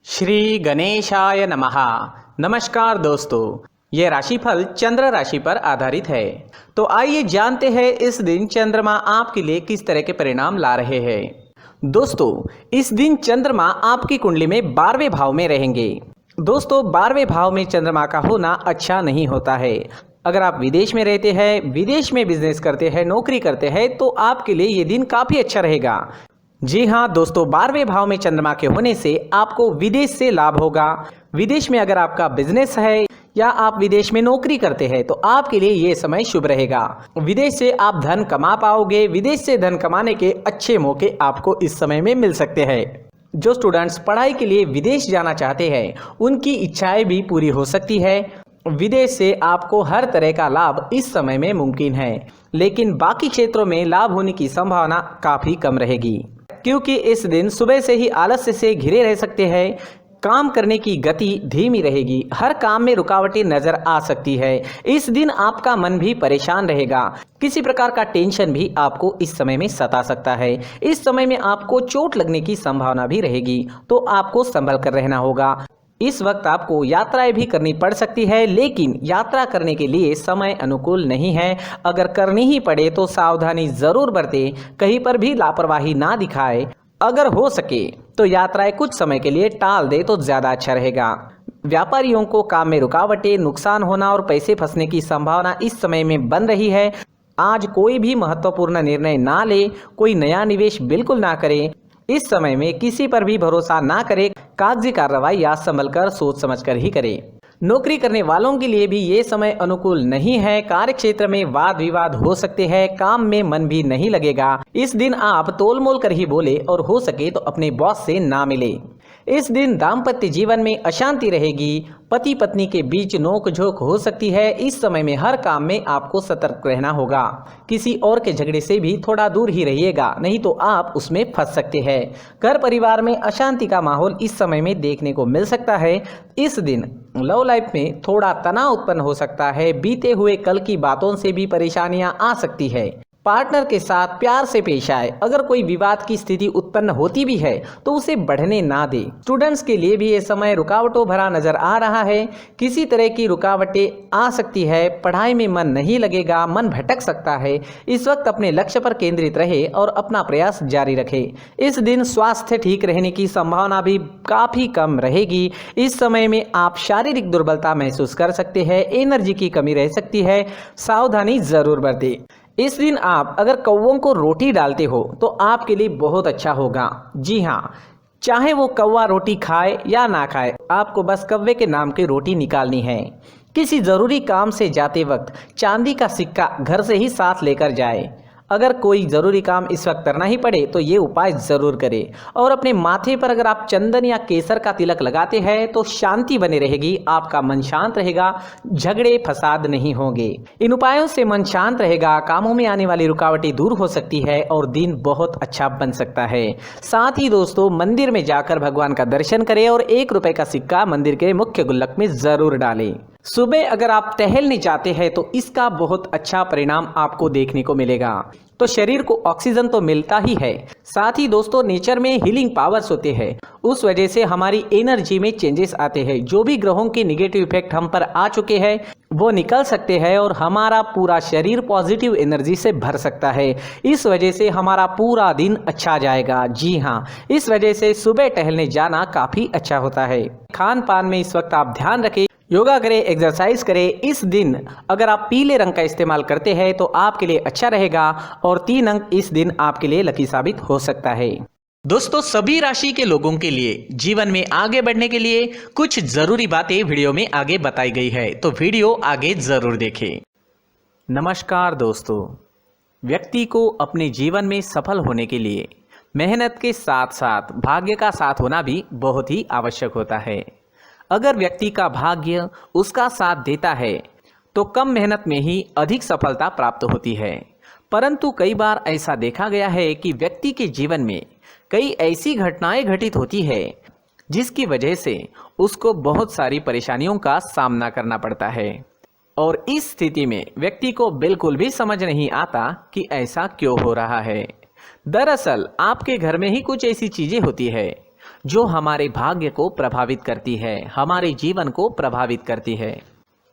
श्री गणेशाय नमः। नमस्कार दोस्तों, ये राशिफल चंद्र राशि पर आधारित है। तो आइए जानते हैं इस दिन चंद्रमा आपके लिए किस तरह के परिणाम ला रहे हैं। दोस्तों, इस दिन चंद्रमा आपकी कुंडली में 12वें भाव में रहेंगे। दोस्तों, 12वें भाव में चंद्रमा का होना अच्छा नहीं होता है। अगर आप विदेश में रहते हैं, विदेश में बिजनेस करते हैं, नौकरी करते हैं, तो आपके लिए ये दिन काफ़ी अच्छा रहेगा। जी हाँ दोस्तों, 12वें भाव में चंद्रमा के होने से आपको विदेश से लाभ होगा। विदेश में अगर आपका बिजनेस है या आप विदेश में नौकरी करते हैं तो आपके लिए ये समय शुभ रहेगा। विदेश से आप धन कमा पाओगे। विदेश से धन कमाने के अच्छे मौके आपको इस समय में मिल सकते हैं। जो स्टूडेंट्स पढ़ाई के लिए विदेश जाना चाहते हैं, उनकी इच्छाएं भी पूरी हो सकती है। विदेश से आपको हर तरह का लाभ इस समय में मुमकिन है, लेकिन बाकी क्षेत्रों में लाभ होने की संभावना काफ़ी कम रहेगी, क्योंकि इस दिन सुबह से ही आलस्य से घिरे रह सकते हैं। काम करने की गति धीमी रहेगी। हर काम में रुकावटें नजर आ सकती है। इस दिन आपका मन भी परेशान रहेगा। किसी प्रकार का टेंशन भी आपको इस समय में सता सकता है। इस समय में आपको चोट लगने की संभावना भी रहेगी, तो आपको संभल कर रहना होगा। इस वक्त आपको यात्राएं भी करनी पड़ सकती है, लेकिन यात्रा करने के लिए समय अनुकूल नहीं है। अगर करनी ही पड़े तो सावधानी जरूर बरतें, कहीं पर भी लापरवाही ना दिखाए। अगर हो सके तो यात्राएं कुछ समय के लिए टाल दे तो ज़्यादा अच्छा रहेगा। व्यापारियों को काम में रुकावटें, नुकसान होना और पैसे फंसने की संभावना इस समय में बन रही है। आज कोई भी महत्वपूर्ण निर्णय ना ले, कोई नया निवेश बिल्कुल ना करें। इस समय में किसी पर भी भरोसा ना करें। कागजी कार्रवाई या संभल कर सोच समझ कर ही करें। नौकरी करने वालों के लिए भी ये समय अनुकूल नहीं है। कार्य क्षेत्र में वाद विवाद हो सकते हैं। काम में मन भी नहीं लगेगा। इस दिन आप तोल मोल कर ही बोले और हो सके तो अपने बॉस से ना मिले। इस दिन दाम्पत्य जीवन में अशांति रहेगी। पति पत्नी के बीच नोक झोंक हो सकती है। इस समय में हर काम में आपको सतर्क रहना होगा। किसी और के झगड़े से भी थोड़ा दूर ही रहिएगा, नहीं तो आप उसमें फंस सकते हैं। घर परिवार में अशांति का माहौल इस समय में देखने को मिल सकता है। इस दिन लव लाइफ में थोड़ा तनाव उत्पन्न हो सकता है। बीते हुए कल की बातों से भी परेशानियां आ सकती है। पार्टनर के साथ प्यार से पेश आए। अगर कोई विवाद की स्थिति उत्पन्न होती भी है तो उसे बढ़ने ना दे। स्टूडेंट्स के लिए भी ये समय रुकावटों भरा नजर आ रहा है। किसी तरह की रुकावटें आ सकती है। पढ़ाई में मन नहीं लगेगा, मन भटक सकता है। इस वक्त अपने लक्ष्य पर केंद्रित रहे और अपना प्रयास जारी रखे। इस दिन स्वास्थ्य ठीक रहने की संभावना भी काफ़ी कम रहेगी। इस समय में आप शारीरिक दुर्बलता महसूस कर सकते हैं। एनर्जी की कमी रह सकती है। सावधानी जरूर बरतें। इस दिन आप अगर कौवों को रोटी डालते हो तो आपके लिए बहुत अच्छा होगा। जी हाँ, चाहे वो कौवा रोटी खाए या ना खाए, आपको बस कौवे के नाम की रोटी निकालनी है। किसी ज़रूरी काम से जाते वक्त चांदी का सिक्का घर से ही साथ लेकर जाए। अगर कोई ज़रूरी काम इस वक्त करना ही पड़े तो ये उपाय ज़रूर करें। और अपने माथे पर अगर आप चंदन या केसर का तिलक लगाते हैं तो शांति बनी रहेगी। आपका मन शांत रहेगा, झगड़े फसाद नहीं होंगे। इन उपायों से मन शांत रहेगा, कामों में आने वाली रुकावटें दूर हो सकती है और दिन बहुत अच्छा बन सकता है। साथ ही दोस्तों, मंदिर में जाकर भगवान का दर्शन करें और 1 रुपए का सिक्का मंदिर के मुख्य गुल्लक में ज़रूर डालें। सुबह अगर आप टहलने जाते हैं तो इसका बहुत अच्छा परिणाम आपको देखने को मिलेगा। तो शरीर को ऑक्सीजन तो मिलता ही है, साथ ही दोस्तों नेचर में हीलिंग पावर्स होते हैं। उस वजह से हमारी एनर्जी में चेंजेस आते हैं। जो भी ग्रहों के निगेटिव इफेक्ट हम पर आ चुके हैं वो निकल सकते हैं और हमारा पूरा शरीर पॉजिटिव एनर्जी से भर सकता है। इस वजह से हमारा पूरा दिन अच्छा जाएगा। जी हाँ, इस वजह से सुबह टहलने जाना काफ़ी अच्छा होता है। खान पान में इस वक्त आप ध्यान रखें, योगा करें, एक्सरसाइज करें। इस दिन अगर आप पीले रंग का इस्तेमाल करते हैं तो आपके लिए अच्छा रहेगा और 3 अंक इस दिन आपके लिए लकी साबित हो सकता है। दोस्तों, सभी राशि के लोगों के लिए जीवन में आगे बढ़ने के लिए कुछ जरूरी बातें वीडियो में आगे बताई गई है, तो वीडियो आगे जरूर देखें। नमस्कार दोस्तों, व्यक्ति को अपने जीवन में सफल होने के लिए मेहनत के साथ साथ भाग्य का साथ होना भी बहुत ही आवश्यक होता है। अगर व्यक्ति का भाग्य उसका साथ देता है तो कम मेहनत में ही अधिक सफलता प्राप्त होती है। परंतु कई बार ऐसा देखा गया है कि व्यक्ति के जीवन में कई ऐसी घटनाएं घटित होती है जिसकी वजह से उसको बहुत सारी परेशानियों का सामना करना पड़ता है। और इस स्थिति में व्यक्ति को बिल्कुल भी समझ नहीं आता कि ऐसा क्यों हो रहा है। दरअसल आपके घर में ही कुछ ऐसी चीजें होती है जो हमारे भाग्य को प्रभावित करती है, हमारे जीवन को प्रभावित करती है।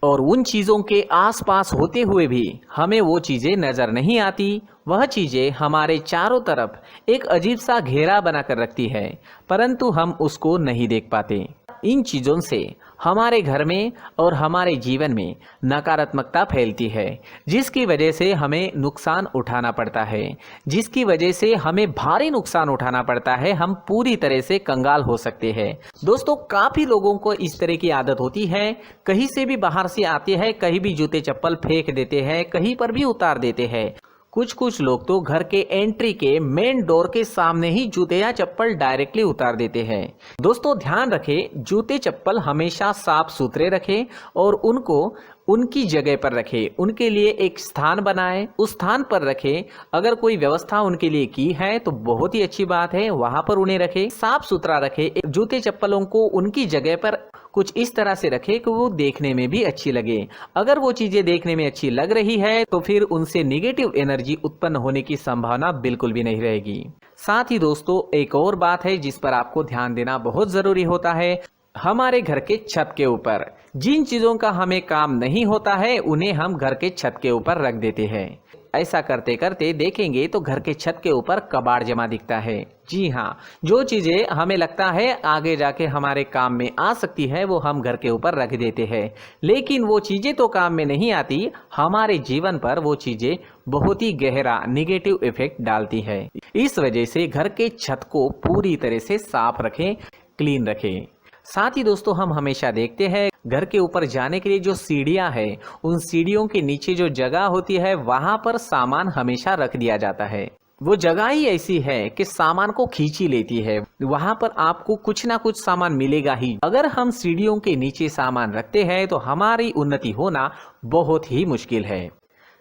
और उन चीज़ों के आसपास होते हुए भी हमें वो चीज़ें नज़र नहीं आती। वह चीज़ें हमारे चारों तरफ एक अजीब सा घेरा बनाकर रखती है, परंतु हम उसको नहीं देख पाते। इन चीज़ों से हमारे घर में और हमारे जीवन में नकारात्मकता फैलती है, जिसकी वजह से हमें नुकसान उठाना पड़ता है, जिसकी वजह से हमें भारी नुकसान उठाना पड़ता है। हम पूरी तरह से कंगाल हो सकते हैं। दोस्तों, काफ़ी लोगों को इस तरह की आदत होती है, कहीं से भी बाहर से आते हैं, कहीं भी जूते चप्पल फेंक देते हैं, कहीं पर भी उतार देते हैं। कुछ लोग तो घर के एंट्री के मेन डोर के सामने ही जूते या चप्पल डायरेक्टली उतार देते हैं। दोस्तों, ध्यान रखें, जूते चप्पल हमेशा साफ सुथरे रखें और उनको उनकी जगह पर रखें। उनके लिए एक स्थान बनाएं, उस स्थान पर रखें। अगर कोई व्यवस्था उनके लिए की है तो बहुत ही अच्छी बात है, वहां पर उन्हें रखें, साफ सुथरा रखें। जूते चप्पलों को उनकी जगह पर कुछ इस तरह से रखें कि वो देखने में भी अच्छी लगे। अगर वो चीजें देखने में अच्छी लग रही है तो फिर उनसे नेगेटिव एनर्जी उत्पन्न होने की संभावना बिल्कुल भी नहीं रहेगी। साथ ही दोस्तों, एक और बात है जिस पर आपको ध्यान देना बहुत जरूरी होता है। हमारे घर के छत के ऊपर जिन चीजों का हमें काम नहीं होता है, उन्हें हम घर के छत के ऊपर रख देते हैं। ऐसा करते करते देखेंगे तो घर के छत के ऊपर कबाड़ जमा दिखता है। जी हाँ, जो चीजें हमें लगता है आगे जाके हमारे काम में आ सकती है, वो हम घर के ऊपर रख देते हैं, लेकिन वो चीजें तो काम में नहीं आती। हमारे जीवन पर वो चीजें बहुत ही गहरा निगेटिव इफेक्ट डालती है। इस वजह से घर के छत को पूरी तरह से साफ रखें, क्लीन रखें। साथ ही दोस्तों, हम हमेशा देखते हैं घर के ऊपर जाने के लिए जो सीढ़ियां हैं, उन सीढ़ियों के नीचे जो जगह होती है वहां पर सामान हमेशा रख दिया जाता है। वो जगह ही ऐसी है कि सामान को खींची लेती है। वहां पर आपको कुछ ना कुछ सामान मिलेगा ही। अगर हम सीढ़ियों के नीचे सामान रखते हैं तो हमारी उन्नति होना बहुत ही मुश्किल है।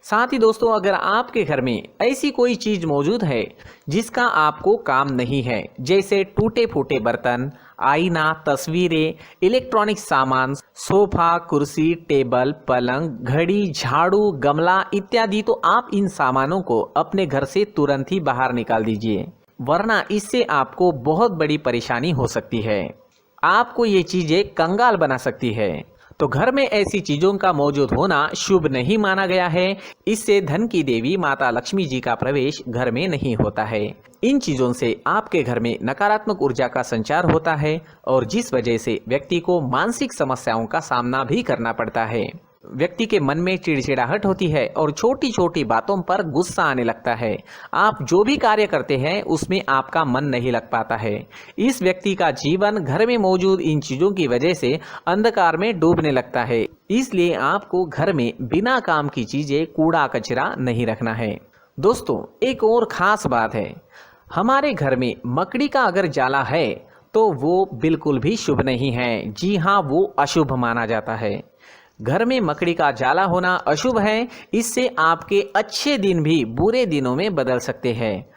साथ ही दोस्तों, अगर आपके घर में ऐसी कोई चीज मौजूद है जिसका आपको काम नहीं है, जैसे टूटे फूटे बर्तन, आईना, तस्वीरें, इलेक्ट्रॉनिक सामान, सोफा, कुर्सी, टेबल, पलंग, घड़ी, झाड़ू, गमला इत्यादि, तो आप इन सामानों को अपने घर से तुरंत ही बाहर निकाल दीजिए, वरना इससे आपको बहुत बड़ी परेशानी हो सकती है। आपको ये चीजें कंगाल बना सकती है। तो घर में ऐसी चीजों का मौजूद होना शुभ नहीं माना गया है। इससे धन की देवी माता लक्ष्मी जी का प्रवेश घर में नहीं होता है। इन चीजों से आपके घर में नकारात्मक ऊर्जा का संचार होता है और जिस वजह से व्यक्ति को मानसिक समस्याओं का सामना भी करना पड़ता है। व्यक्ति के मन में चिड़चिड़ाहट होती है और छोटी छोटी बातों पर गुस्सा आने लगता है। आप जो भी कार्य करते हैं उसमें आपका मन नहीं लग पाता है। इस व्यक्ति का जीवन घर में मौजूद इन चीजों की वजह से अंधकार में डूबने लगता है। इसलिए आपको घर में बिना काम की चीजें, कूड़ा कचरा नहीं रखना है। दोस्तों, एक और खास बात है, हमारे घर में मकड़ी का अगर जाला है तो वो बिल्कुल भी शुभ नहीं है। जी हाँ, वो अशुभ माना जाता है। घर में मकड़ी का जाला होना अशुभ है। इससे आपके अच्छे दिन भी बुरे दिनों में बदल सकते हैं,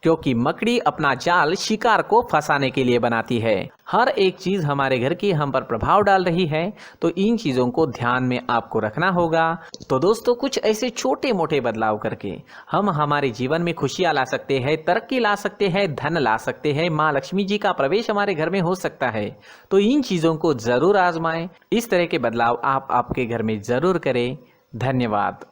क्योंकि मकड़ी अपना जाल शिकार को फंसाने के लिए बनाती है। हर एक चीज हमारे घर की हम पर प्रभाव डाल रही है, तो इन चीजों को ध्यान में आपको रखना होगा। तो दोस्तों, कुछ ऐसे छोटे मोटे बदलाव करके हम हमारे जीवन में खुशियां ला सकते हैं, तरक्की ला सकते हैं, धन ला सकते हैं, माँ लक्ष्मी जी का प्रवेश हमारे घर में हो सकता है। तो इन चीजों को जरूर आजमाएं। इस तरह के बदलाव आप आपके घर में जरूर करें। धन्यवाद।